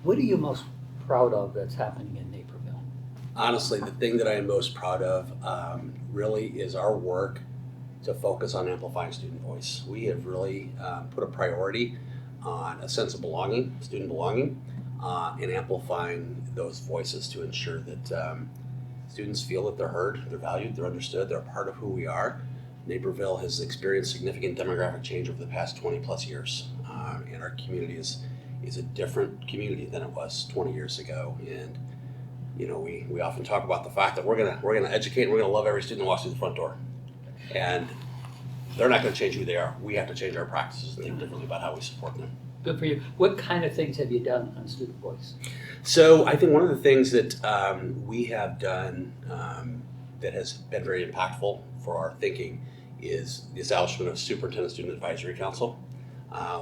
What are you most proud of that's happening in Naperville? Honestly, the thing that I am most proud of really is our work to focus on amplifying student voice. We have really put a priority on a sense of belonging, student belonging, and amplifying those voices to ensure that students feel that they're heard, they're valued, they're understood, they're a part of who we are. Naperville has experienced significant demographic change over the past 20 plus years, and our community is a different community than it was 20 years ago. And we often talk about the fact that we're gonna educate and we're gonna love every student that walks through the front door. And they're not gonna change who they are. We have to change our practices and think differently about how we support them. Good for you. What kind of things have you done on student voice? So I think one of the things that we have done that has been very impactful for our thinking is the establishment of Superintendent Student Advisory Council,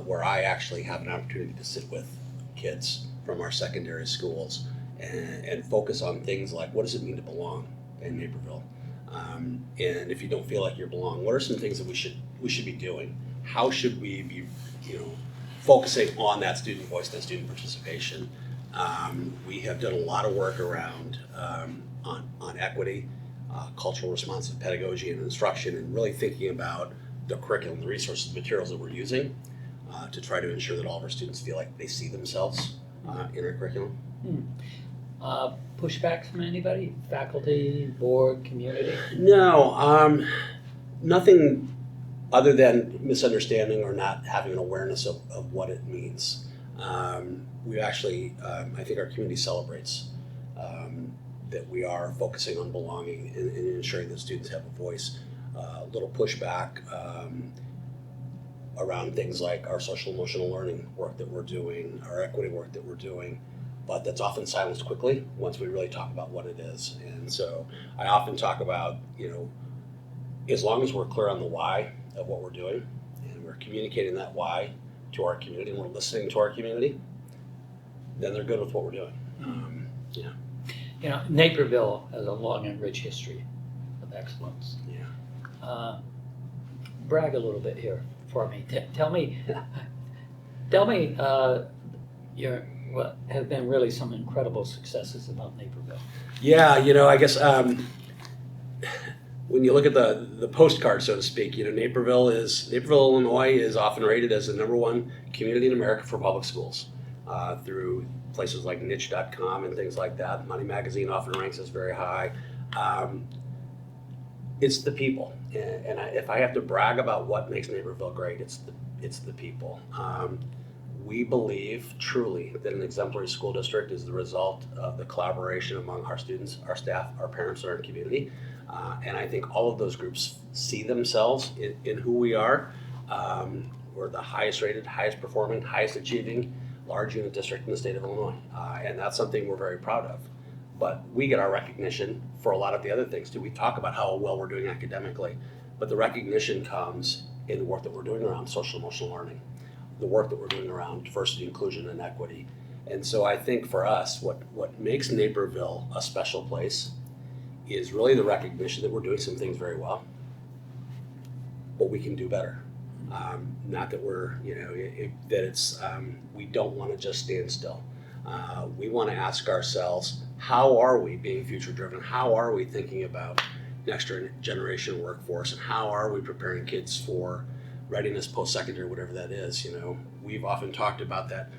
where I actually have an opportunity to sit with kids from our secondary schools and focus on things like, what does it mean to belong in Naperville? And if you don't feel like you belong, what are some things that we should be doing? How should we be, focusing on that student voice, that student participation? We have done a lot of work around on equity, cultural responsive pedagogy and instruction, and really thinking about the curriculum, the resources, the materials that we're using to try to ensure that all of our students feel like they see themselves in our curriculum. Pushback from anybody? Faculty, board, community? No, nothing other than misunderstanding or not having an awareness of what it means. We actually, I think our community celebrates that we are focusing on belonging and ensuring that students have a voice. A little pushback around things like our social emotional learning work that we're doing, our equity work that we're doing, but that's often silenced quickly once we really talk about what it is. And so I often talk about, as long as we're clear on the why of what we're doing and we're communicating that why to our community and we're listening to our community, then they're good with what we're doing. Naperville has a long and rich history of excellence. Yeah. Brag a little bit here for me. Tell me what have been really some incredible successes about Naperville. Yeah, I guess when you look at the postcard, so to speak, Naperville, Illinois is often rated as the #1 community in America for public schools through places like niche.com and things like that. Money Magazine often ranks us very high. It's the people, and if I have to brag about what makes Naperville great, it's the people. We believe truly that an exemplary school district is the result of the collaboration among our students, our staff, our parents, and our community. And I think all of those groups see themselves in who we are. We're the highest rated, highest performing, highest achieving large unit district in the state of Illinois. And that's something we're very proud of. But we get our recognition for a lot of the other things too. We talk about how well we're doing academically, but the recognition comes in the work that we're doing around social emotional learning, the work that we're doing around diversity, inclusion, and equity. And so I think for us, what makes Naperville a special place is really the recognition that we're doing some things very well, but we can do better. Not that we don't want to just stand still. We want to ask ourselves, how are we being future driven? How are we thinking about next generation workforce? And how are we preparing kids for readiness post-secondary, whatever that is? We've often talked about that.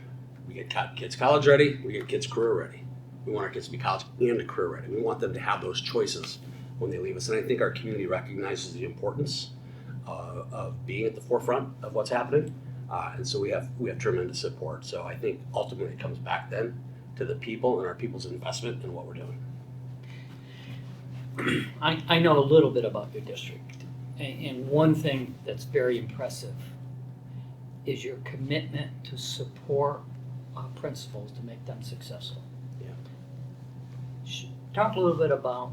We get kids college ready, we get kids career ready. We want our kids to be college and career ready. We want them to have those choices when they leave us. And I think our community recognizes the importance of being at the forefront of what's happening. And so we have tremendous support. So I think ultimately it comes back then to the people and our people's investment in what we're doing. I know a little bit about your district, and one thing that's very impressive is your commitment to support principals to make them successful. Yeah. Talk a little bit about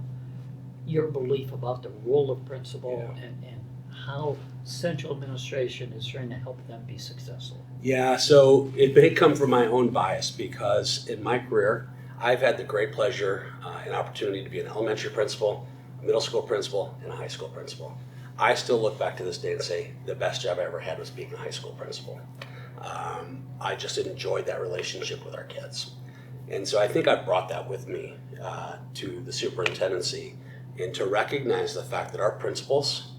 your belief about the role of principal and how central administration is trying to help them be successful. Yeah, so it may come from my own bias because in my career, I've had the great pleasure and opportunity to be an elementary principal, a middle school principal, and a high school principal. I still look back to this day and say the best job I ever had was being a high school principal. I just enjoyed that relationship with our kids. And so I think I brought that with me to the superintendency, and to recognize the fact that our principals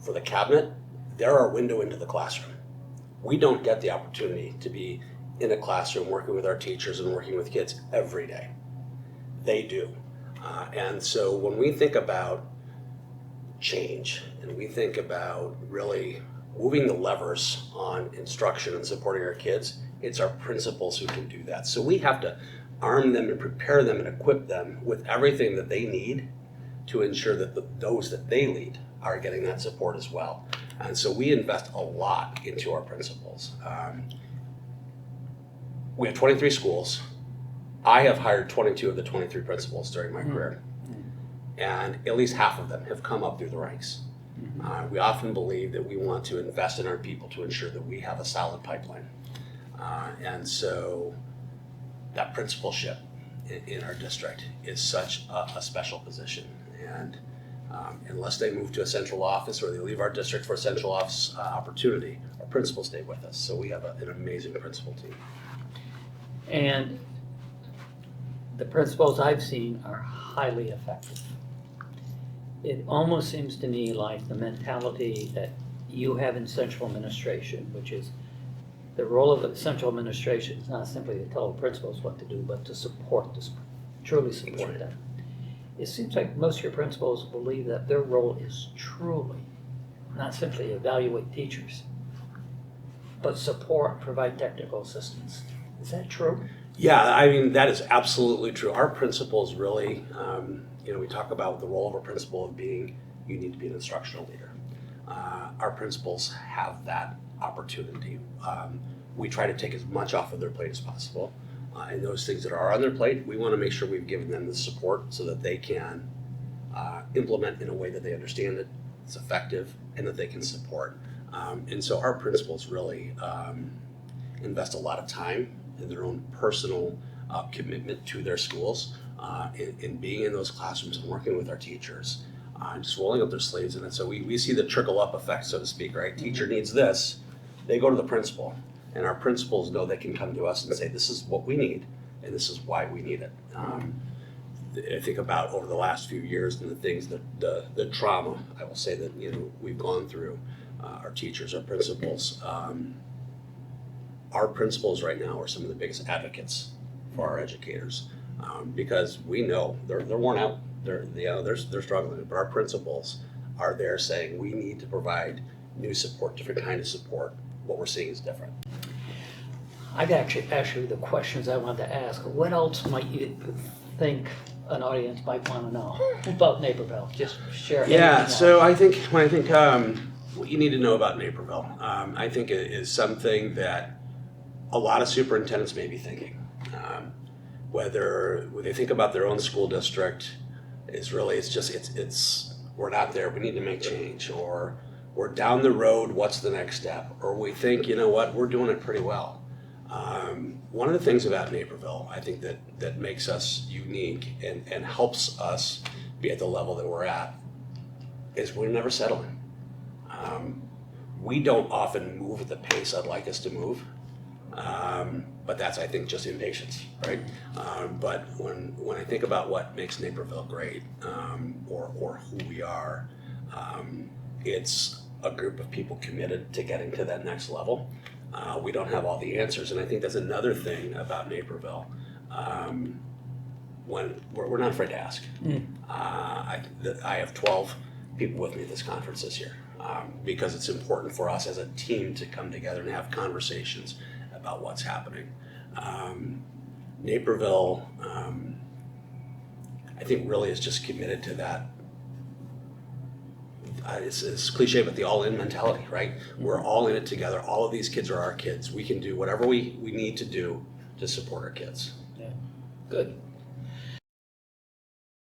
for the cabinet, they're our window into the classroom. We don't get the opportunity to be in a classroom working with our teachers and working with kids every day. They do. And so when we think about change and we think about really moving the levers on instruction and supporting our kids, it's our principals who can do that. So we have to arm them and prepare them and equip them with everything that they need to ensure that those that they lead are getting that support as well. And so we invest a lot into our principals. We have 23 schools. I have hired 22 of the 23 principals during my career. And at least half of them have come up through the ranks. We often believe that we want to invest in our people to ensure that we have a solid pipeline. And so that principalship in our district is such a special position. And unless they move to a central office or they leave our district for a central office opportunity, our principals stay with us. So we have an amazing principal team. And the principals I've seen are highly effective. It almost seems to me like the mentality that you have in central administration, which is the role of the central administration is not simply to tell the principals what to do, but to support this, truly support them. It seems like most of your principals believe that their role is truly not simply evaluate teachers, but support, provide technical assistance. Is that true? Yeah, I mean, that is absolutely true. Our principals really, we talk about the role of a principal of being, you need to be an instructional leader. Our principals have that opportunity. We try to take as much off of their plate as possible. And those things that are on their plate, we want to make sure we've given them the support so that they can implement in a way that they understand it, it's effective, and that they can support. And so our principals really invest a lot of time in their own personal commitment to their schools, in being in those classrooms and working with our teachers, just rolling up their sleeves. And so we see the trickle up effect, so to speak, right? Teacher needs this, they go to the principal, and our principals know they can come to us and say, this is what we need, and this is why we need it. I think about over the last few years and the things that the trauma, I will say that, we've gone through, our teachers, our principals. Our principals right now are some of the biggest advocates for our educators, because we know they're worn out, they're struggling, but our principals are there saying we need to provide new support, different kind of support. What we're seeing is different. I've actually the questions I wanted to ask. What else might you think an audience might want to know about Naperville? Just share. Yeah, so I think what you need to know about Naperville, I think it is something that a lot of superintendents may be thinking. Whether they think about their own school district, it's we're not there, we need to make change, or we're down the road, what's the next step? Or we think, we're doing it pretty well. One of the things about Naperville, I think that makes us unique and helps us be at the level that we're at, is we're never settling. We don't often move at the pace I'd like us to move. But that's, I think, just impatience, right? But when I think about what makes Naperville great, or who we are, it's a group of people committed to getting to that next level. We don't have all the answers, and I think that's another thing about Naperville. When we're not afraid to ask. I have 12 people with me at this conference this year, because it's important for us as a team to come together and have conversations about what's happening. Naperville, I think, really is just committed to that. It's cliche, but the all-in mentality, right? We're all in it together. All of these kids are our kids. We can do whatever we need to do to support our kids. Yeah, good.